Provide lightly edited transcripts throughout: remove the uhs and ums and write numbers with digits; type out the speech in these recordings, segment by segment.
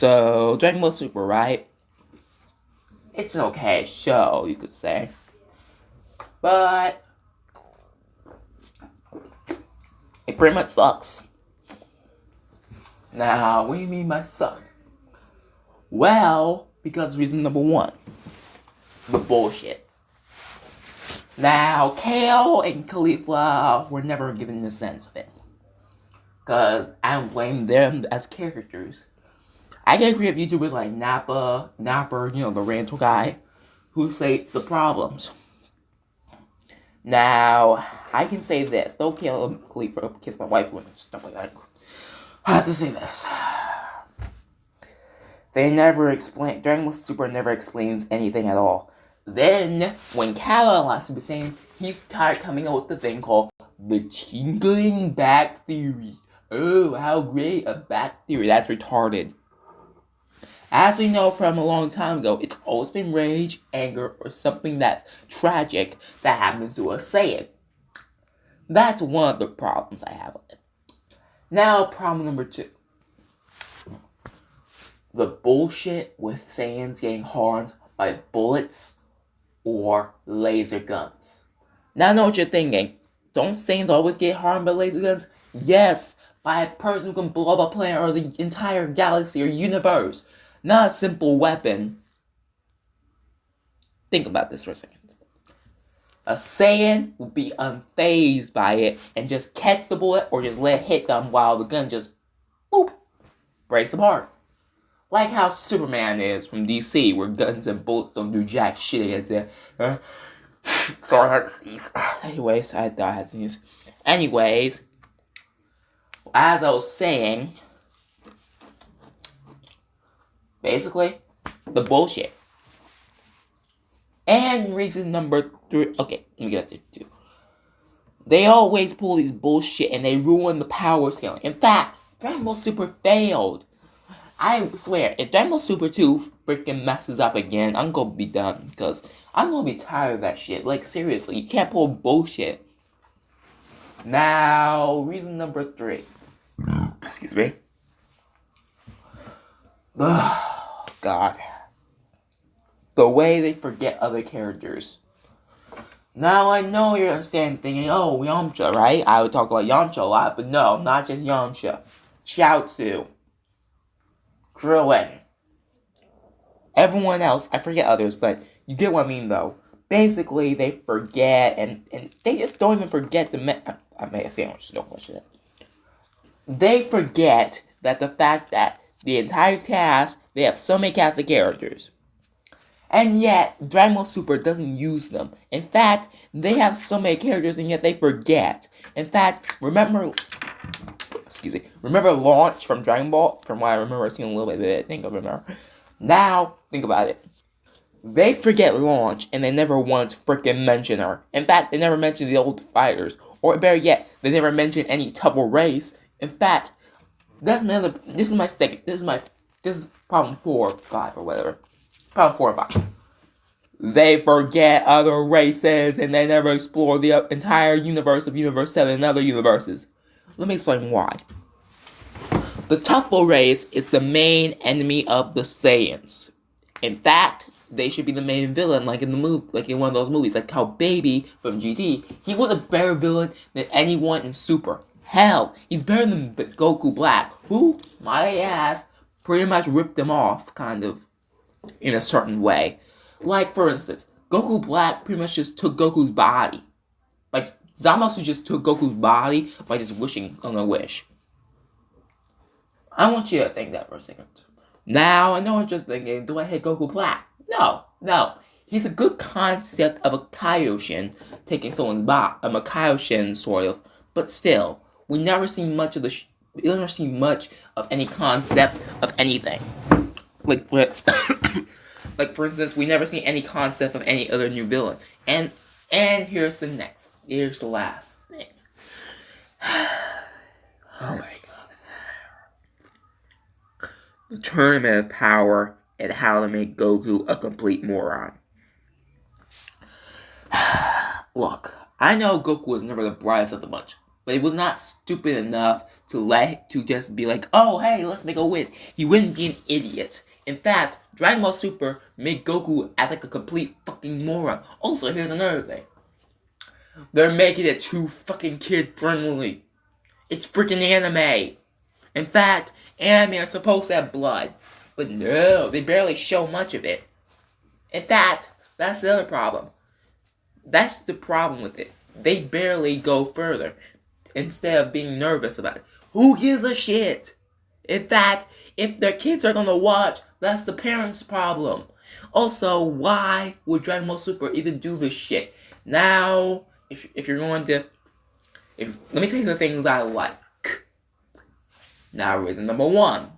So, Dragon Ball Super, right? It's an okay show, you could say. But it pretty much sucks. Now, what do you mean by suck? Well, because reason number one, the bullshit. Now, Kale and Caulifla were never given the sense of it. Because I don't blame them as characters. I can agree with YouTubers like Napper, the rental guy, who states the problems. Now, I can say this. Though Kale and Caulifla kiss my wife and stuff like that. I have to say this. They never explain. Dragon Ball Super never explains anything at all. Then, when Kala last Super Saiyan, he started coming up with the thing called the tingling back theory. Oh, how great a back theory. That's retarded. As we know from a long time ago, it's always been rage, anger, or something that's tragic that happens to a Saiyan. That's one of the problems I have with it. Now, problem number two. The bullshit with Saiyans getting harmed by bullets or laser guns. Now I know what you're thinking. Don't Saiyans always get harmed by laser guns? Yes, by a person who can blow up a planet or the entire galaxy or universe. Not a simple weapon. Think about this for a second. A Saiyan would be unfazed by it and just catch the bullet or just let it hit them while the gun just, boop, breaks apart. Like how Superman is from DC, where guns and bullets don't do jack shit against it. Sorry, I had to sneeze. Anyways, I thought I had to sneeze. Anyways, as I was saying, basically, the bullshit. And reason number three. Okay, let me get to two. They always pull these bullshit and they ruin the power scaling. In fact, Dragon Ball Super failed. I swear, if Dragon Ball Super 2 freaking messes up again, I'm gonna be done. Because I'm gonna be tired of that shit. Like, seriously, you can't pull bullshit. Now, reason number three. Excuse me. Oh, God. The way they forget other characters. Now, I know you're understanding, thinking, oh, Yamcha, right? I would talk about Yamcha a lot, but no, not just Yamcha. Chiaotzu. Krillin. Everyone else, I forget others, but you get what I mean, though. Basically, they forget, and they just don't even forget to I may say no question. They forget that the fact that the entire cast, they have so many cast of characters. And yet, Dragon Ball Super doesn't use them. In fact, they have so many characters and yet they forget. In fact, remember Launch from Dragon Ball? From what I remember seeing a little bit of it, I think I remember. Now, think about it. They forget Launch and they never once freaking mention her. In fact, they never mention the old fighters. Or better yet, they never mention any tougher race. In fact, this is problem 4 or 5 or whatever. Problem 4 or 5. They forget other races and they never explore the entire universe of Universe 7 and other universes. Let me explain why. The Tuffle race is the main enemy of the Saiyans. In fact, they should be the main villain, like in the movie, like in one of those movies, like how Baby from GT, he was a better villain than anyone in Super. Hell, he's better than Goku Black, who, might I ask, pretty much ripped him off, kind of, in a certain way. Like, for instance, Goku Black pretty much just took Goku's body. Like, Zamasu just took Goku's body by just wishing on a wish. I want you to think that for a second. Now, I know what you're thinking, do I hate Goku Black? No. He's a good concept of a Kaioshin taking someone's body. A Kaioshin, sort of. But still, we never see much of any concept of anything. Like, for instance, we never see any concept of any other new villain. And here's the last thing. Oh my god. The Tournament of Power and how to make Goku a complete moron. Look, I know Goku was never the brightest of the bunch. But he was not stupid enough to just be like, oh hey, let's make a wish. He wouldn't be an idiot. In fact, Dragon Ball Super made Goku act like a complete fucking moron. Also, here's another thing. They're making it too fucking kid friendly. It's freaking anime. In fact, anime are supposed to have blood. But no, they barely show much of it. In fact, that's the other problem. That's the problem with it. They barely go further. Instead of being nervous about it. Who gives a shit? In fact, if their kids are gonna watch, that's the parents' problem. Also, why would Dragon Ball Super even do this shit? Now, if you're going to... let me tell you the things I like. Now, reason number one.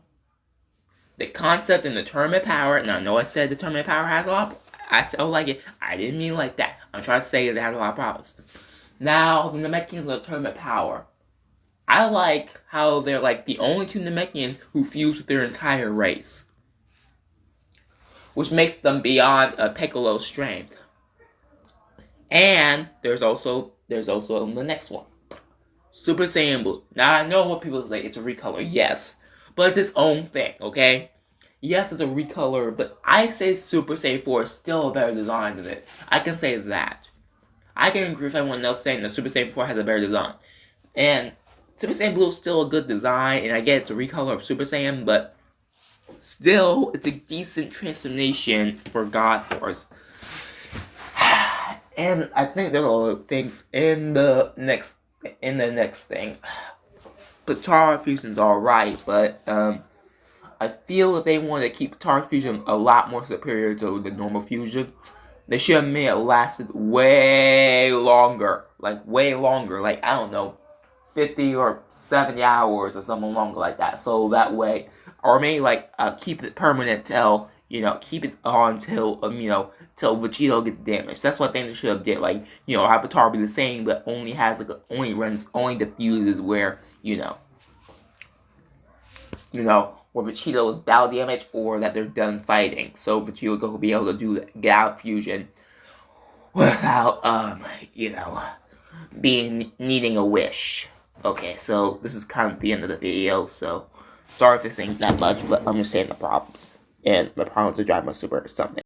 The concept in the tournament power, and I know I said the tournament power has a lot, I still like it. I didn't mean like that. I'm trying to say it has a lot of problems. Now, the Namekians of the tournament power. I like how they're like the only two Namekians who fuse with their entire race. Which makes them beyond Piccolo's strength. And there's also the next one. Super Saiyan Blue. Now I know what people say, it's a recolor, yes. But it's its own thing, okay? Yes, it's a recolor, but I say Super Saiyan 4 is still a better design than it. I can say that. I can agree with everyone else saying that Super Saiyan 4 has a better design. And Super Saiyan Blue is still a good design, and I get it's a recolor of Super Saiyan, but still, it's a decent transformation for God Force. And I think there are other things in the next thing. Potara Fusion's alright, but I feel if they want to keep Potara Fusion a lot more superior to the normal Fusion, they should have made it lasted way longer. Like, I don't know, 50 or 70 hours or something longer like that. So that way, or maybe keep it permanent till, keep it on till, till Vegito gets damaged. That's what I think they should have did. Have Potara be the same, but only only diffuses where, where Vegito is battle damage or that they're done fighting. So Vegito will be able to get out fusion without, needing a wish. Okay, so this is kind of the end of the video, so sorry if this ain't that much, but I'm just saying the problems. And the problems with Dragon Ball Super is something.